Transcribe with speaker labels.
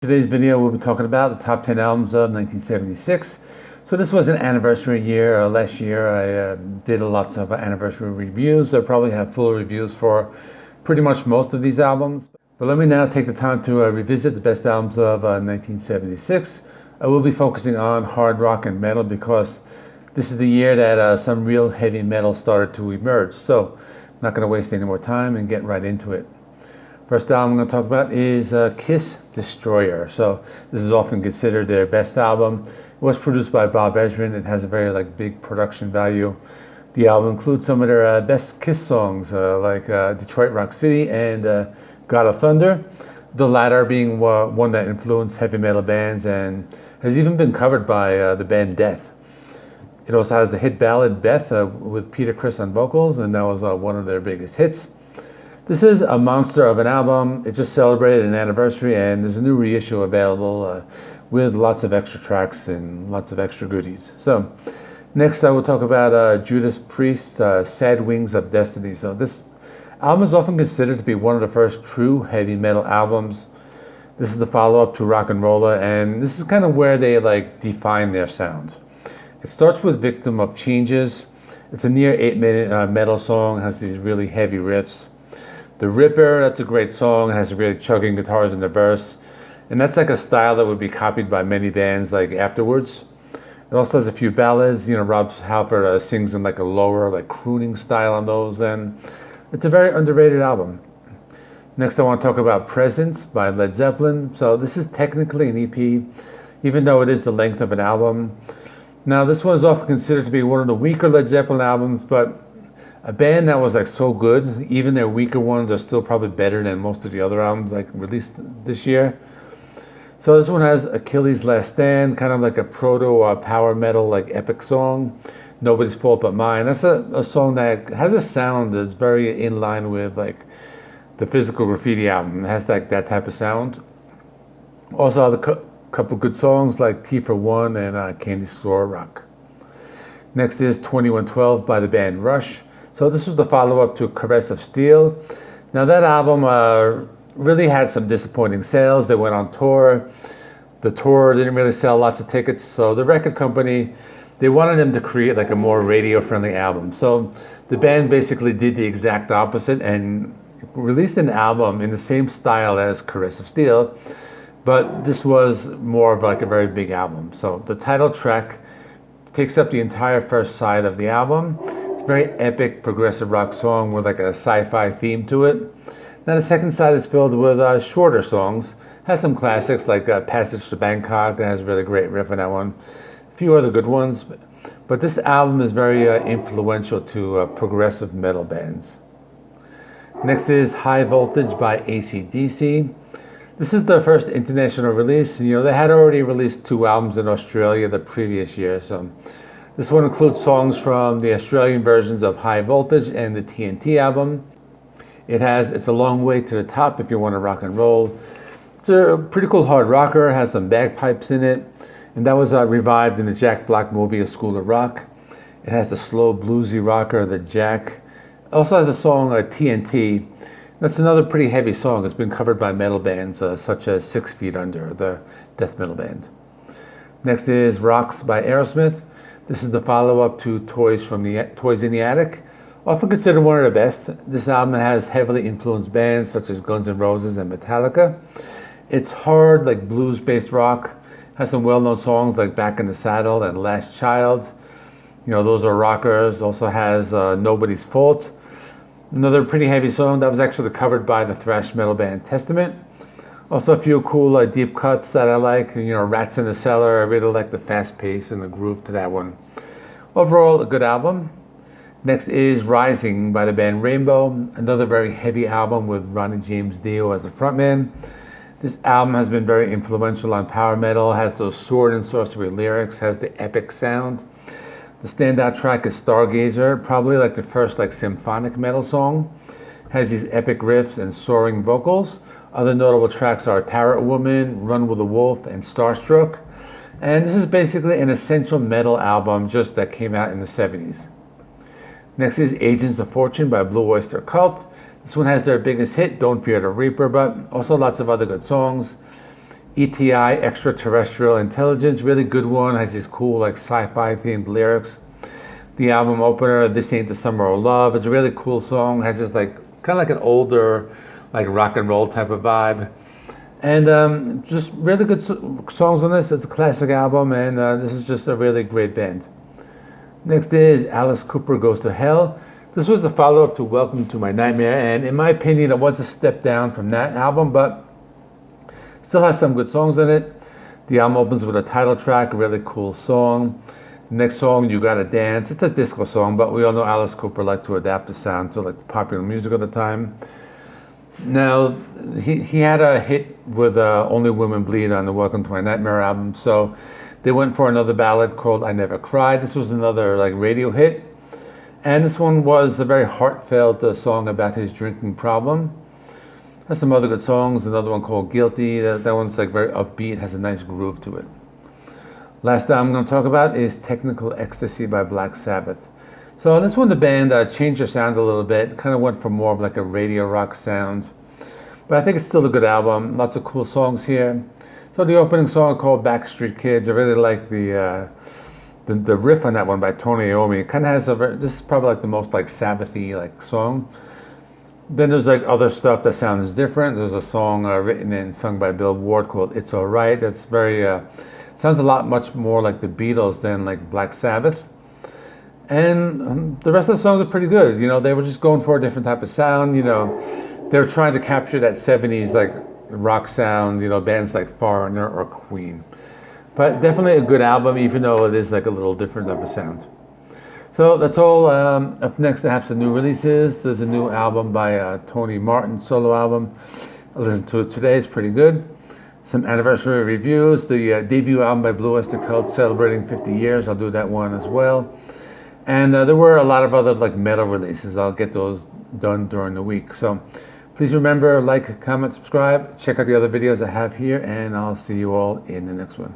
Speaker 1: Today's video we'll be talking about the top 10 albums of 1976. So this was an anniversary year. Last year I did lots of anniversary reviews. I probably have full reviews for pretty much most of these albums. But let me now take the time to revisit the best albums of 1976. I will be focusing on hard rock and metal because this is the year that some real heavy metal started to emerge. So I'm not going to waste any more time and get right into it. First album I'm going to talk about is Kiss Destroyer. So this is often considered their best album. It was produced by Bob Ezrin. It has a very big production value. The album includes some of their best Kiss songs like Detroit Rock City and God of Thunder. The latter being one that influenced heavy metal bands and has even been covered by the band Death. It also has the hit ballad Beth with Peter Criss on vocals, and that was one of their biggest hits. This is a monster of an album. It just celebrated an anniversary, and there's a new reissue available with lots of extra tracks and lots of extra goodies. So next I will talk about Judas Priest, Sad Wings of Destiny. So this album is often considered to be one of the first true heavy metal albums. This is the follow-up to Rock and Rolla, and this is kind of where they define their sound. It starts with Victim of Changes. It's a near 8-minute metal song, has these really heavy riffs. The Ripper, that's a great song, has really chugging guitars in the verse. And that's a style that would be copied by many bands afterwards. It also has a few ballads. Rob Halford sings in a lower, crooning style on those. And it's a very underrated album. Next I want to talk about Presence by Led Zeppelin. So this is technically an EP, even though it is the length of an album. Now this one is often considered to be one of the weaker Led Zeppelin albums, but a band that was so good, even their weaker ones are still probably better than most of the other albums released this year. So this one has Achilles' Last Stand, kind of a proto power metal epic song. Nobody's Fault But Mine. That's a song that has a sound that's very in line with the Physical Graffiti album. It has that type of sound. Also have a couple good songs like T for One and Candy Store Rock. Next is 2112 by the band Rush. So this was the follow-up to Caress of Steel. Now that album really had some disappointing sales. They went on tour. The tour didn't really sell lots of tickets. So the record company, they wanted them to create a more radio-friendly album. So the band basically did the exact opposite and released an album in the same style as Caress of Steel. But this was more of a very big album. So the title track takes up the entire first side of the album. It's a very epic progressive rock song with a sci-fi theme to it. Now the second side is filled with shorter songs. Has some classics like Passage to Bangkok. That has a really great riff on that one. A few other good ones. But this album is very influential to progressive metal bands. Next is High Voltage by AC/DC. This is their first international release. They had already released 2 albums in Australia the previous year. So this one includes songs from the Australian versions of High Voltage and the TNT album. It's a long way to the top if you want to rock and roll. It's a pretty cool hard rocker, has some bagpipes in it, and that was revived in the Jack Black movie A School of Rock. It has the slow bluesy rocker, the Jack. It also has a song TNT. That's another pretty heavy song. It's been covered by metal bands such as 6 Feet Under, the death metal band. Next is Rocks by Aerosmith. This is the follow-up to Toys in the Attic. Often considered one of the best. This album has heavily influenced bands such as Guns N' Roses and Metallica. It's hard, blues-based rock. Has some well-known songs like Back in the Saddle and Last Child. Those are rockers. Also has Nobody's Fault. Another pretty heavy song that was actually covered by the thrash metal band Testament. Also a few cool deep cuts that I like. Rats in the Cellar. I really like the fast pace and the groove to that one. Overall, a good album. Next is Rising by the band Rainbow. Another very heavy album with Ronnie James Dio as the frontman. This album has been very influential on power metal. Has those sword and sorcery lyrics. Has the epic sound. The standout track is Stargazer, probably the first symphonic metal song. Has these epic riffs and soaring vocals. Other notable tracks are Tarot Woman, Run with a Wolf, and Starstruck. And this is basically an essential metal album just that came out in the 70s. Next is Agents of Fortune by Blue Oyster Cult. This one has their biggest hit, Don't Fear the Reaper, but also lots of other good songs. ETI, Extraterrestrial Intelligence, really good one, has these cool like sci-fi themed lyrics. The album opener, This Ain't the Summer of Love, is a really cool song, has this like kind of like an older like rock and roll type of vibe. And just really good songs on this. It's a classic album, and this is just a really great band. Next is Alice Cooper Goes to Hell. This was the follow-up to Welcome to My Nightmare, and in my opinion, it was a step down from that album, but still has some good songs in it. The album opens with a title track, a really cool song. The next song, You Gotta Dance. It's a disco song, but we all know Alice Cooper liked to adapt the sound to like the popular music of the time. Now, he had a hit with Only Women Bleed on the Welcome to My Nightmare album, so they went for another ballad called I Never Cried. This was another like radio hit, and this one was a very heartfelt song about his drinking problem. Has some other good songs, another one called Guilty. That one's like very upbeat, has a nice groove to it. Last album I'm going to talk about is Technical Ecstasy by Black Sabbath. So on this one, the band changed their sound a little bit, kind of went for more of like a radio rock sound. But I think it's still a good album, lots of cool songs here. So the opening song called Backstreet Kids, I really like the riff on that one by Tony Iommi. It kind of has this is probably like the most like Sabbathy like song. Then there's like other stuff that sounds different. There's a song written and sung by Bill Ward called It's Alright. That's very, sounds a lot much more like the Beatles than like Black Sabbath. And the rest of the songs are pretty good. You know, they were just going for a different type of sound. You know, they were trying to capture that 70s like rock sound, you know, bands like Foreigner or Queen. But definitely a good album, even though it is like a little different type of sound. So that's all. Up next, I have some new releases. There's a new album by Tony Martin, solo album. I listened to it today. It's pretty good. Some anniversary reviews. The debut album by Blue Oyster Cult, celebrating 50 years. I'll do that one as well. And there were a lot of other like metal releases. I'll get those done during the week. So please remember, like, comment, subscribe. Check out the other videos I have here, and I'll see you all in the next one.